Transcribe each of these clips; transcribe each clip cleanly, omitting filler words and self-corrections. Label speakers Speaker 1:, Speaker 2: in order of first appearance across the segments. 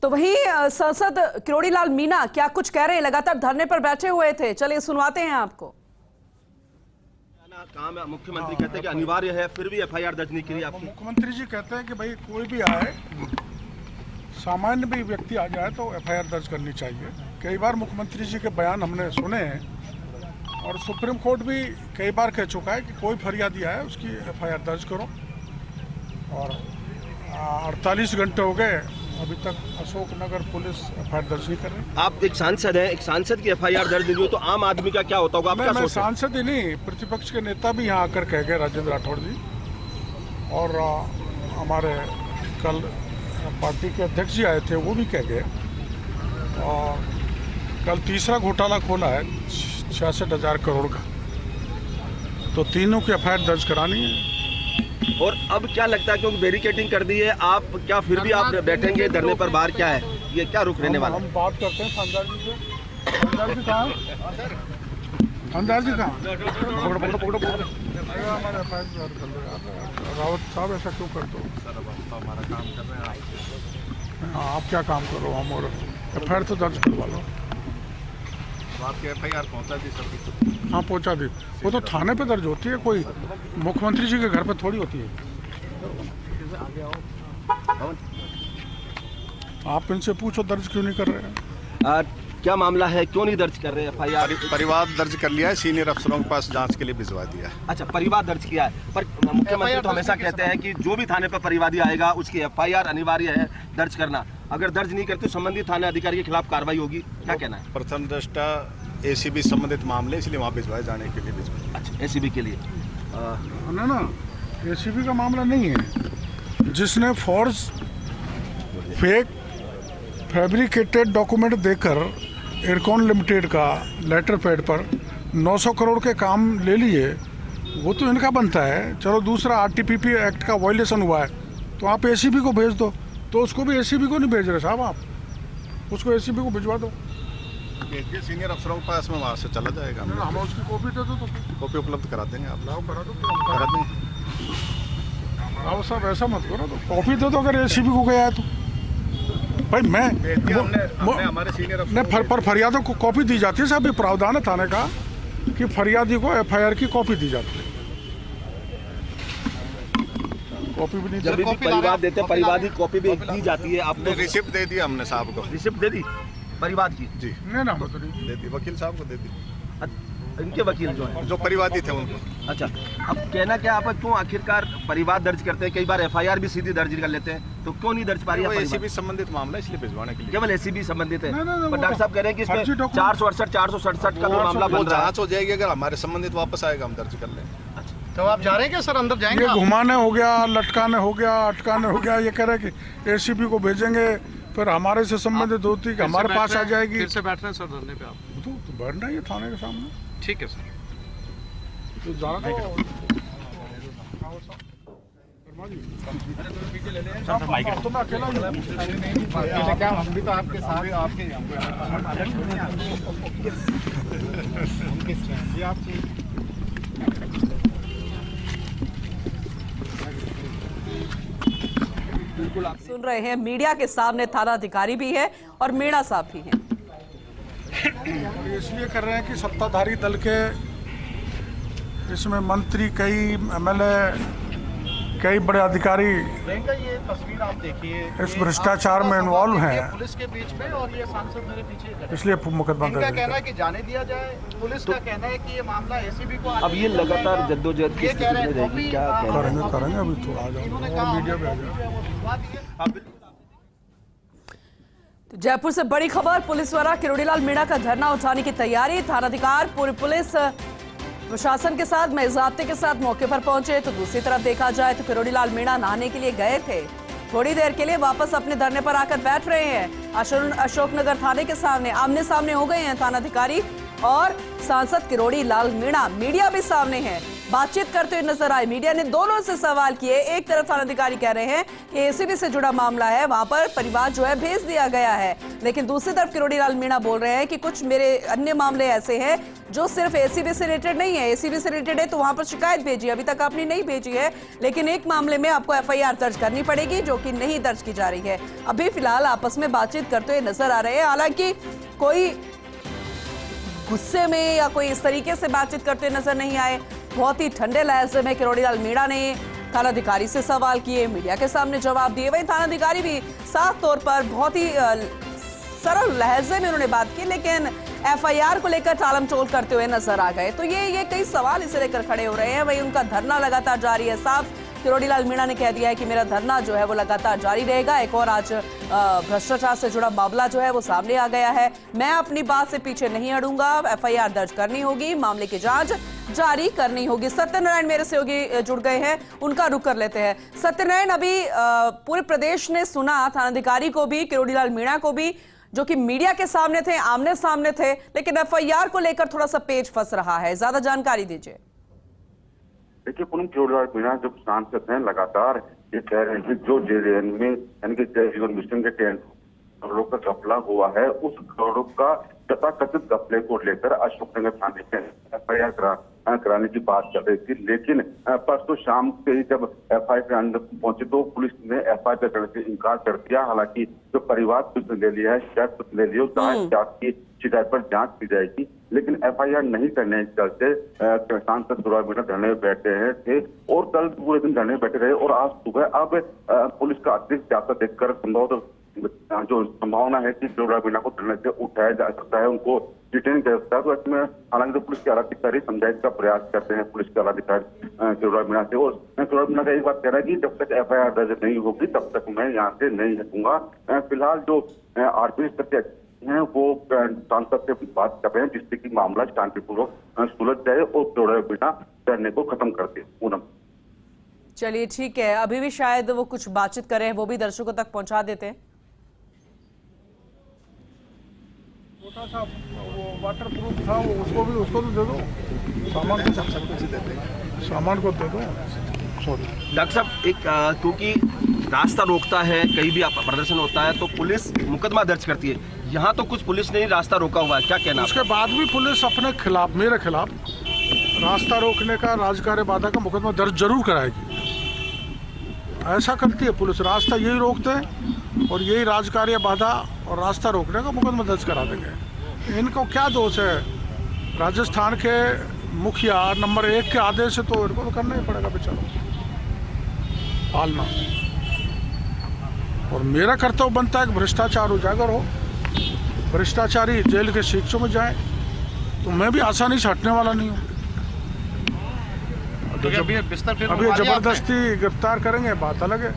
Speaker 1: तो वहीं सांसद किरोड़ी लाल मीणा क्या कुछ कह रहे हैं, लगातार धरने पर बैठे हुए थे, चलिए सुनवाते हैं आपको।
Speaker 2: काम है, मुख्यमंत्री कहते हैं कि अनिवार्य है, फिर भी एफआईआर दर्ज नहीं की आपकी।
Speaker 3: मुख्यमंत्री जी कहते हैं कि भाई कोई भी आए, सामान्य भी व्यक्ति आ जाए तो एफआईआर दर्ज करनी चाहिए। कई बार मुख्यमंत्री जी के बयान हमने सुने हैं और सुप्रीम कोर्ट भी कई बार कह चुका है कि कोई फरियादी आए उसकी एफआईआर दर्ज करो। और 48 घंटे हो गए, अभी तक अशोकनगर पुलिस एफआईआर दर्ज नहीं कर रही।
Speaker 2: आप एक सांसद हैं, एक सांसद की एफआईआर दर्ज नहीं हुई तो आम आदमी का क्या होता होगा? आप क्या
Speaker 3: मैं
Speaker 2: सोचते हैं?
Speaker 3: सांसद ही नहीं, प्रतिपक्ष के नेता भी यहाँ आकर कह गए, राजेंद्र राठौड़ जी, और हमारे कल पार्टी के अध्यक्ष जी आए थे, वो भी कह गए। और कल तीसरा घोटाला खोला है 66,000 करोड़ का, तो तीनों की एफआईआर दर्ज करानी है।
Speaker 2: और अब क्या लगता है, क्योंकि बैरिकेडिंग कर दी है, आप क्या फिर भी आप बैठेंगे धरने पर? बाहर क्या है, ये क्या रुख रहने वाला?
Speaker 3: हम बात करते हैं थानेदार जी से। थानेदार जी कहाँ? थानेदार जी कहाँ? हमारे एफआईआर कर लो यार। रावत साहब ऐसा क्यों करते हो?
Speaker 4: सर अब हम तो हमारा काम कर रहे हैं, आप
Speaker 3: हाँ, आप क्या काम करो, हम और एफआईआर तो दर्ज करवा लो।
Speaker 4: आपके एफआईआर पहुंचा दी सर?
Speaker 3: हाँ, पहुँचा दी। वो तो थाने पे दर्ज होती है, कोई मुख्यमंत्री जी के घर पे थोड़ी होती है। आप इनसे पूछो दर्ज क्यों नहीं कर रहे हैं।
Speaker 2: क्या मामला है, क्यों नहीं दर्ज कर रहे एफआईआर?
Speaker 4: परिवार दर्ज कर लिया है, सीनियर अफसरों के पास जांच के लिए भिजवा दिया है।
Speaker 2: अच्छा, परिवार दर्ज किया है, पर मुख्यमंत्री तो हमेशा कहते हैं कि जो भी थाने पर परिवादी आएगा उसकी एफआईआर अनिवार्य है दर्ज करना। अगर दर्ज नहीं करते संबंधित थाना अधिकारी के खिलाफ कार्रवाई होगी, क्या कहना है?
Speaker 4: प्रथम दृष्टा एसीबी संबंधित मामले, इसलिए वहाँ भिजवाए जाने के लिए भिजवाए।
Speaker 2: अच्छा, एसीबी के लिए
Speaker 3: ना एसीबी का मामला नहीं है। जिसने फोर्स फेक फैब्रिकेटेड डॉक्यूमेंट देकर एयरकॉन लिमिटेड का लेटर पैड पर 900 करोड़ के काम ले लिए, वो तो इनका बनता है। चलो, दूसरा आरटीपीपी एक्ट का वायलेशन हुआ है तो आप एसीबी को भेज दो, तो उसको भी एसीबी को नहीं भेज रहे साहब, आप उसको एसीबी को भिजवा दो।
Speaker 4: भेजिए सीनियर अफसरों के पास में, वहाँ से चला जाएगा।
Speaker 3: हम उसकी कॉपी दे दो तो
Speaker 4: कॉपी उपलब्ध करा देंगे, आप
Speaker 3: लाओ, करा दो।
Speaker 4: करा देंगे।
Speaker 3: आओ साहब, ऐसा मत करो, तो कॉपी दे दो अगर एसीबी को गया है तो। भाई मैं
Speaker 4: हमने हमारे सीनियर
Speaker 3: नहीं, पर फरियादों को कॉपी दी जाती है साहब, ये प्रावधान है थाने का कि फरियादी को एफआईआर की कॉपी दी जाती है। कॉपी भी नहीं,
Speaker 2: जब भी परिवाद देते हैं परिवादी कॉपी भी दी जाती है। आपने
Speaker 4: रिसिप्ट दे दिया हमने साहब को।
Speaker 2: रिसिप्ट दे दी परिवाद की?
Speaker 4: जी
Speaker 3: नहीं ना, मतलब
Speaker 4: दे दी, वकील साहब को दे दी,
Speaker 2: इनके वकील जो है,
Speaker 4: जो परिवादी थे उनको।
Speaker 2: अच्छा, अब कहना क्या आप क्यों आखिरकार परिवाद दर्ज करते हैं? कई बार एफआईआर भी सीधी दर्ज कर लेते हैं, तो क्यों नहीं दर्ज पा रही है?
Speaker 4: एसीबी संबंधित मामला, इसलिए भिजवाने के लिए।
Speaker 2: केवल एसीबी संबंधित है,
Speaker 3: नहीं,
Speaker 2: पर डॉक्टर साहब कह रहे हैं कि इसमें 468 467 का जो मामला
Speaker 4: वो
Speaker 2: बन रहा है,
Speaker 4: जांच हो जाएगी, अगर हमारे संबंधित वापस आएगा हम दर्ज कर लेंगे।
Speaker 5: तो आप जा रहे हैं क्या सर, अंदर जाएंगे?
Speaker 3: ये घुमाने हो गया, लटकाने हो गया, अटकाने हो गया, ये कह रहे कि एसीबी को भेजेंगे, फिर हमारे से संबंधित होती कि हमारे पास आ जाएगी।
Speaker 5: फिर से बैठ रहे हैं सर धरने पे आप?
Speaker 3: तो बैठना ही है थाने के सामने।
Speaker 5: ठीक है सर।
Speaker 3: तो जाना तो मैं अकेला
Speaker 5: क्या, हम भी तो आपके साथ
Speaker 1: बिल्कुल आप सुन रहे हैं, मीडिया के सामने थाना अधिकारी भी है और मीणा साहब भी हैं।
Speaker 3: इसलिए कर रहे हैं कि सत्ताधारी दल के इसमें मंत्री, कई एमएलए, कई बड़े अधिकारी
Speaker 5: ये तस्वीर आप देखिए,
Speaker 3: इस भ्रष्टाचार में इन्वॉल्व हैं,
Speaker 5: पुलिस के बीच में, और ये सांसद मेरे पीछे खड़े हैं।
Speaker 3: इसलिए मुकदमा
Speaker 5: इनका
Speaker 3: दर्ज
Speaker 5: कहना है
Speaker 3: किया।
Speaker 5: कि जाने दिया जाए, पुलिस का कहना है कि ये मामला एसीबी को
Speaker 2: अब ये लगातार जद्दोजहद की
Speaker 5: ये कह
Speaker 2: स्थिति
Speaker 5: रहे
Speaker 2: में
Speaker 5: हैं
Speaker 2: रहेगी, क्या कहना है?
Speaker 3: करेंगे अभी थोड़ा आ
Speaker 5: इन्होंने
Speaker 3: जाओ
Speaker 5: कहा
Speaker 3: मीडिया पे आ जाओ।
Speaker 1: तो जयपुर से बड़ी खबर, पुलिस द्वारा किरोड़ी लाल मीणा का धरना उठाने की तैयारी। थानाधिकार पूरी पुलिस प्रशासन के साथ ज़ाब्ते के साथ मौके पर पहुंचे। तो दूसरी तरफ देखा जाए तो किरोड़ी लाल मीणा नहाने के लिए गए थे, थोड़ी देर के लिए वापस अपने धरने पर आकर बैठ रहे हैं। अशोकनगर थाने के सामने आमने सामने हो गए हैं थानाधिकारी और सांसद किरोड़ी लाल मीणा। मीडिया भी सामने है, बातचीत करते हुए नजर आए। मीडिया ने दोनों से सवाल किए। एक तरफ थानाधिकारी कह रहे हैं कि एसीबी से जुड़ा मामला है, वहां पर परिवार जो है भेज दिया गया है, लेकिन दूसरी तरफ किरोड़ीलाल मीणा बोल रहे हैं कि कुछ मेरे अन्य मामले ऐसे हैं जो सिर्फ एसीबी से रिलेटेड नहीं है। एसीबी से रिलेटेड है तो वहां पर शिकायत भेजी, अभी तक आपने नहीं भेजी है, लेकिन एक मामले में आपको एफआईआर दर्ज करनी पड़ेगी जो कि नहीं दर्ज की जा रही है। अभी फिलहाल आपस में बातचीत करते हुए नजर आ रहे हैं। हालांकि कोई गुस्से में या कोई इस तरीके से बातचीत करते नजर नहीं आए। बहुत ही ठंडे लहजे में किरोड़ीलाल मीणा ने थानाधिकारी से सवाल किए, मीडिया के सामने जवाब दिए। वहीं थानाधिकारी भी साफ तौर पर बहुत ही सरल लहजे में उन्होंने बात की, लेकिन एफआईआर को लेकर टालमटोल करते हुए नजर आ गए। तो ये कई सवाल इसे लेकर खड़े हो रहे हैं। वहीं उनका धरना लगातार जारी है। साफ किरोड़ीलाल मीणा ने कह दिया है कि मेरा धरना जो है वो लगातार जारी रहेगा। एक और आज भ्रष्टाचार से जुड़ा मामला जो है वो सामने आ गया है। मैं अपनी बात से पीछे नहीं हटूंगा, एफआईआर दर्ज करनी होगी, मामले की जांच जारी करनी होगी। सत्यनारायण मेरे सहयोगी जुड़ गए हैं, उनका रुख कर लेते हैं। सत्यनारायण, अभी पूरे प्रदेश ने सुना थानाधिकारी को भी, किरोड़ीलाल मीणा को भी, जो कि मीडिया के सामने थे, आमने सामने थे, लेकिन एफआईआर को लेकर थोड़ा सा पेच फंस रहा है। ज्यादा जानकारी दीजिए।
Speaker 6: देखिए, पूनम, किरोड़ीलाल मीणा जो सांसद हैं लगातार ये कह रहे हैं कि जो जेजेएन में यानी कि जल जीवन मिशन के 10 करोड़ का घपला हुआ है, उस करोड़ का तथाकथित घपले को लेकर अशोकनगर थाने में एफआईआर कराने की बात कर रही थी। लेकिन परसों शाम से ही जब एफआईआर के अंदर पहुंचे तो पुलिस ने एफआईआर करने से इनकार कर दिया। हालांकि जो परिवार पुलिस ने ले लिया है, शिकायत ले ली, की शिकायत पर जांच की जाएगी, लेकिन एफआईआर नहीं करने के चलते सांसद किरोड़ीलाल मीणा धरने में बैठे हैं थे और कल पूरे दिन धरने में बैठे रहे। और आज सुबह अब पुलिस का अतिरिक्त जाता देखकर जो संभावना है कि किरोड़ीलाल मीणा को धरने से उठाया जा सकता है, उनको डिटेन कर सकता है। तो इसमें हालांकि तो पुलिस के आलाधिकारी समझाने का प्रयास करते हैं, पुलिस के आलाधिकारी किरोड़ीलाल मीणा से। और किरोड़ीलाल मीणा का एक बात कह रहा है कि जब तक एफआईआर दर्ज नहीं होगी तब तक मैं यहाँ से नहीं हटूंगा। फिलहाल जो आरपीएस स्तर हैं वो सांसद से बात कर रहे हैं जिससे कि मामला शांतिपूर्वक सुलझ जाए और किरोड़ीलाल मीणा धरने को खत्म कर दे। पूनम,
Speaker 1: चलिए ठीक है, अभी भी शायद वो कुछ बातचीत करें, वो भी दर्शकों तक पहुंचा देते हैं।
Speaker 3: छोटा सा वो वाटर प्रूफ था, वो उसको तो दे दो, सामान को दे दो। सॉरी
Speaker 2: डॉक्टर साहब, एक क्योंकि रास्ता रोकता है, कहीं भी प्रदर्शन होता है तो पुलिस मुकदमा दर्ज करती है। यहाँ तो कुछ पुलिस ने ही रास्ता रोका हुआ है, क्या कहना?
Speaker 3: उसके बाद भी पुलिस अपने खिलाफ, मेरे खिलाफ रास्ता रोकने का, राजकार्य बाधा का मुकदमा दर्ज जरूर कराएगी। ऐसा करती है पुलिस, रास्ता यही रोकते हैं और यही राजकार्य बाधा और रास्ता रोकने का मुकदमा दर्ज करा देंगे। इनको क्या दोष है? राजस्थान के मुखिया नंबर 1 के आदेश से तो इनको तो करना ही पड़ेगा बेचारा पालना। और मेरा कर्तव्य बनता है कि भ्रष्टाचार उजागर हो, भ्रष्टाचारी जेल के शिक्षों में जाए, तो मैं भी आसानी से हटने वाला नहीं हूँ। अभी जबरदस्ती गिरफ्तार करेंगे बात अलग है।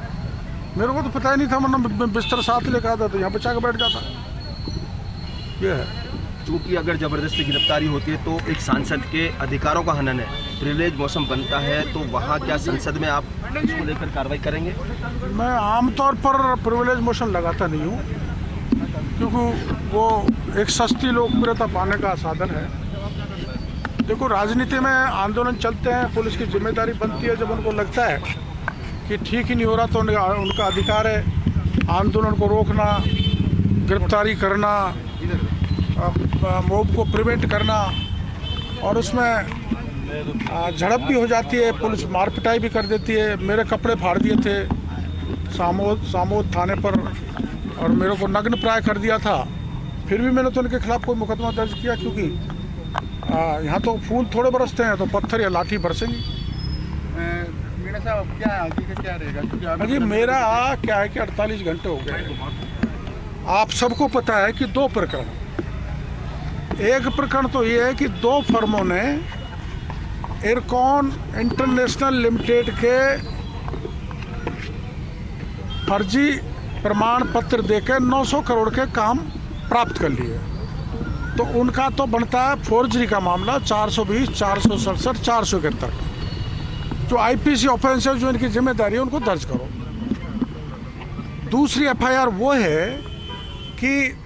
Speaker 3: मेरे को तो पता ही नहीं था, वरना बिस्तर साथ लेकर आता तो यहाँ बचा के बैठ जाता। ये है,
Speaker 2: क्योंकि अगर जबरदस्ती गिरफ्तारी होती है तो एक सांसद के अधिकारों का हनन है, प्रिविलेज मौसम बनता है, तो वहाँ क्या संसद में आप इसको लेकर कार्रवाई करेंगे?
Speaker 3: मैं आमतौर पर प्रिविलेज मोशन लगाता नहीं हूँ, क्योंकि वो एक सस्ती लोकप्रियता पाने का साधन है। देखो, राजनीति में आंदोलन चलते हैं, पुलिस की जिम्मेदारी बनती है जब उनको लगता है कि ठीक ही नहीं हो रहा तो उनका अधिकार है आंदोलन को रोकना, गिरफ्तारी करना, मॉब को प्रिवेंट करना, और उसमें झड़प भी हो जाती है, पुलिस मार पिटाई भी कर देती है। मेरे कपड़े फाड़ दिए थे सामोद थाने पर और मेरे को नग्न प्राय कर दिया था, फिर भी मैंने तो उनके खिलाफ कोई मुकदमा दर्ज किया, क्योंकि यहाँ तो फूल थोड़े बरसते हैं तो पत्थर या लाठी बरसेंगी।
Speaker 5: मीणा साहब, क्या आगे का क्या रहेगा?
Speaker 3: जी, मेरा क्या है कि 48 घंटे हो गए। आप सबको पता है कि 2 प्रकरण, एक प्रकरण तो ये है कि 2 फर्मों ने इरकॉन इंटरनेशनल लिमिटेड के फर्जी प्रमाण पत्र देकर 900 करोड़ के काम प्राप्त कर लिए, तो उनका तो बनता है फोर्जरी का मामला 420, 467, 471, जो आईपीसी ऑफेंस है, जो इनकी जिम्मेदारी है, उनको दर्ज करो। दूसरी एफआईआर वो है कि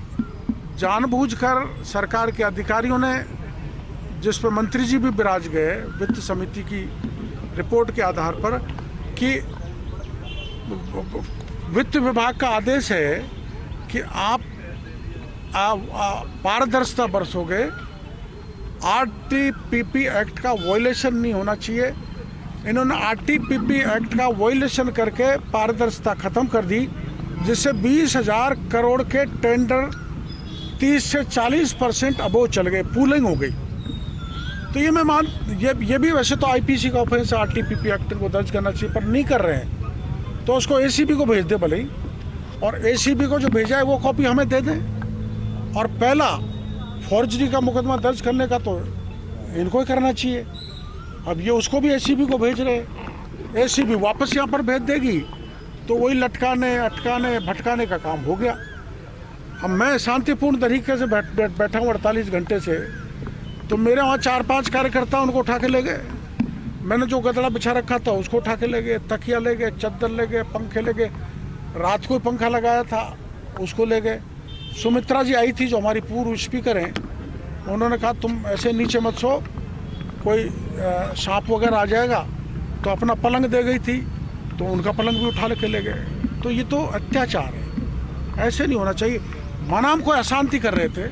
Speaker 3: जानबूझकर सरकार के अधिकारियों ने जिस पर मंत्री जी भी विराज गए वित्त समिति की रिपोर्ट के आधार पर कि वित्त विभाग का आदेश है कि आप पारदर्शिता बरसोगे, आरटीपीपी एक्ट का वायलेशन नहीं होना चाहिए। इन्होंने आरटीपीपी एक्ट का वायलेशन करके पारदर्शिता खत्म कर दी, जिससे 20,000 करोड़ के टेंडर 30 से 40% अबोव चल गए, पूलिंग हो गई। तो ये भी वैसे तो आईपीसी का ऑफेंस है, आरटीपीपी एक्ट को दर्ज करना चाहिए, पर नहीं कर रहे हैं। तो उसको एसीबी को भेज दे भले ही, और एसीबी को जो भेजा है वो कॉपी हमें दे दें। और पहला फॉर्जरी का मुकदमा दर्ज करने का तो इनको ही करना चाहिए। अब ये उसको भी एसीबी को भेज रहे, एसीबी वापस यहाँ पर भेज देगी, तो वही लटकाने अटकाने भटकाने का काम हो गया। अब मैं शांतिपूर्ण तरीके से बैठा हूँ 48 घंटे से, तो मेरे वहाँ 4-5 कार्यकर्ता उनको उठा के ले गए। मैंने जो गदड़ा बिछा रखा था उसको उठा के ले गए, तकिया ले गए, चद्दर ले गए, पंखे ले गए, रात को पंखा लगाया था उसको ले गए। सुमित्रा जी आई थी जो हमारी पूर्व स्पीकर हैं, उन्होंने कहा तुम ऐसे नीचे मत सो, कोई सांप वगैरह आ जाएगा, तो अपना पलंग दे गई थी, तो उनका पलंग भी उठा के ले गए। तो ये तो अत्याचार है, ऐसे नहीं होना चाहिए। माना हम कोई अशांति कर रहे थे,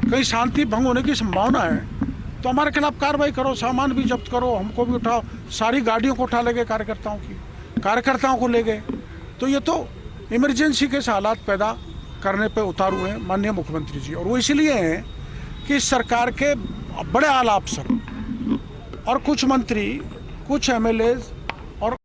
Speaker 3: कहीं शांति भंग होने की संभावना है, तो हमारे खिलाफ कार्रवाई करो, सामान भी जब्त करो, हमको भी उठाओ। सारी गाड़ियों को उठा ले गए, कार्यकर्ताओं को ले गए। तो ये तो इमरजेंसी के हालात पैदा करने पे उतारू हैं माननीय मुख्यमंत्री जी। और वो इसलिए हैं कि सरकार के बड़े आला अफसर और कुछ मंत्री, कुछ एमएलए